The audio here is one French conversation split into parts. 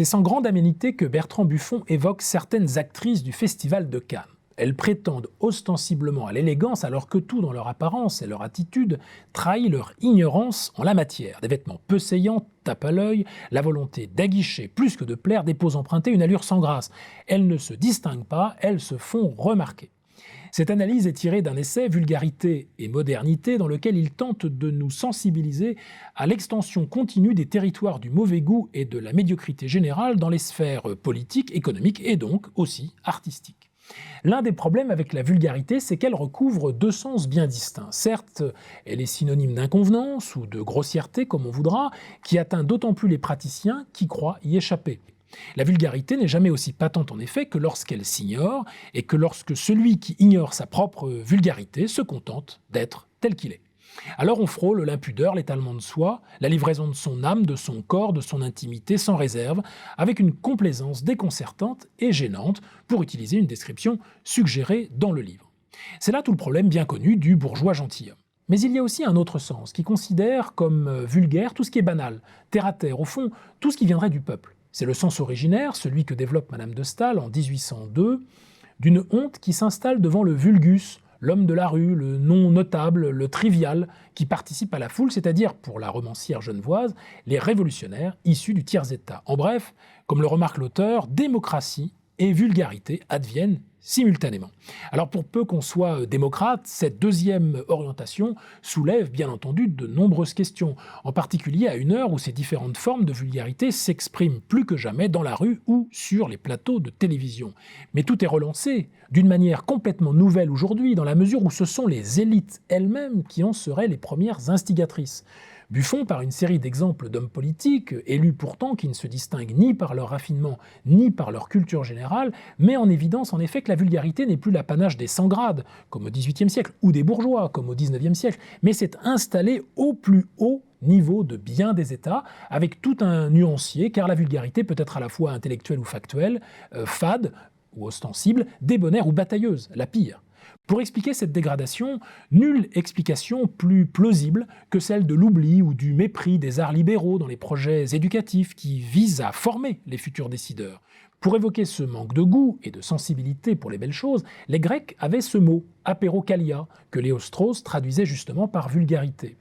C'est sans grande aménité que Bertrand Buffon évoque certaines actrices du Festival de Cannes. Elles prétendent ostensiblement à l'élégance alors que tout dans leur apparence et leur attitude trahit leur ignorance en la matière. Des vêtements peu saillants tapent à l'œil, la volonté d'aguicher plus que de plaire, des poses empruntées, une allure sans grâce. Elles ne se distinguent pas, elles se font remarquer. Cette analyse est tirée d'un essai Vulgarité et modernité dans lequel il tente de nous sensibiliser à l'extension continue des territoires du mauvais goût et de la médiocrité générale dans les sphères politiques, économiques et donc aussi artistiques. L'un des problèmes avec la vulgarité, c'est qu'elle recouvre deux sens bien distincts. Certes, elle est synonyme d'inconvenance ou de grossièreté, comme on voudra, qui atteint d'autant plus les praticiens qui croient y échapper. La vulgarité n'est jamais aussi patente en effet que lorsqu'elle s'ignore et que lorsque celui qui ignore sa propre vulgarité se contente d'être tel qu'il est. Alors on frôle l'impudeur, l'étalement de soi, la livraison de son âme, de son corps, de son intimité sans réserve, avec une complaisance déconcertante et gênante, pour utiliser une description suggérée dans le livre. C'est là tout le problème bien connu du bourgeois gentilhomme. Mais il y a aussi un autre sens qui considère comme vulgaire tout ce qui est banal, terre à terre, au fond, tout ce qui viendrait du peuple. C'est le sens originaire, celui que développe Madame de Staël en 1802, d'une honte qui s'installe devant le vulgus, l'homme de la rue, le non notable, le trivial, qui participe à la foule, c'est-à-dire, pour la romancière genevoise, les révolutionnaires issus du tiers-état. En bref, comme le remarque l'auteur, démocratie et vulgarité adviennent simultanément. Alors pour peu qu'on soit démocrate, cette deuxième orientation soulève bien entendu de nombreuses questions, en particulier à une heure où ces différentes formes de vulgarité s'expriment plus que jamais dans la rue ou sur les plateaux de télévision. Mais tout est relancé d'une manière complètement nouvelle aujourd'hui, dans la mesure où ce sont les élites elles-mêmes qui en seraient les premières instigatrices. Buffon, par une série d'exemples d'hommes politiques, élus pourtant qui ne se distinguent ni par leur raffinement ni par leur culture générale, met en évidence en effet que la vulgarité n'est plus l'apanage des sans grades, comme au XVIIIe siècle, ou des bourgeois, comme au XIXe siècle, mais s'est installée au plus haut niveau de bien des États, avec tout un nuancier, car la vulgarité peut être à la fois intellectuelle ou factuelle, fade ou ostensible, débonnaire ou batailleuse, la pire. Pour expliquer cette dégradation, nulle explication plus plausible que celle de l'oubli ou du mépris des arts libéraux dans les projets éducatifs qui visent à former les futurs décideurs. Pour évoquer ce manque de goût et de sensibilité pour les belles choses, les Grecs avaient ce mot, apérokalia, que Léo Strauss traduisait justement par vulgarité.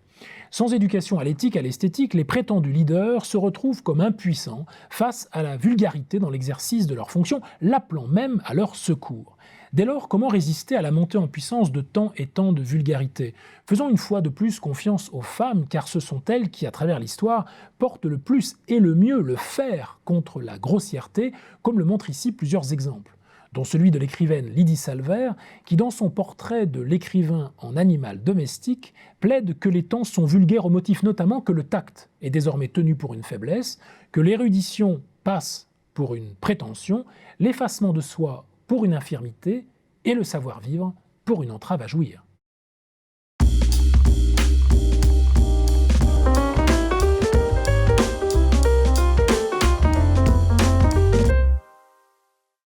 Sans éducation à l'éthique, à l'esthétique, les prétendus leaders se retrouvent comme impuissants face à la vulgarité dans l'exercice de leurs fonctions, l'appelant même à leur secours. Dès lors, comment résister à la montée en puissance de tant et tant de vulgarité? Faisons une fois de plus confiance aux femmes, car ce sont elles qui, à travers l'histoire, portent le plus et le mieux le fer contre la grossièreté, comme le montrent ici plusieurs exemples, dont celui de l'écrivaine Lydie Salver, qui dans son portrait de l'écrivain en animal domestique, plaide que les temps sont vulgaires au motif notamment que le tact est désormais tenu pour une faiblesse, que l'érudition passe pour une prétention, l'effacement de soi pour une infirmité et le savoir-vivre pour une entrave à jouir.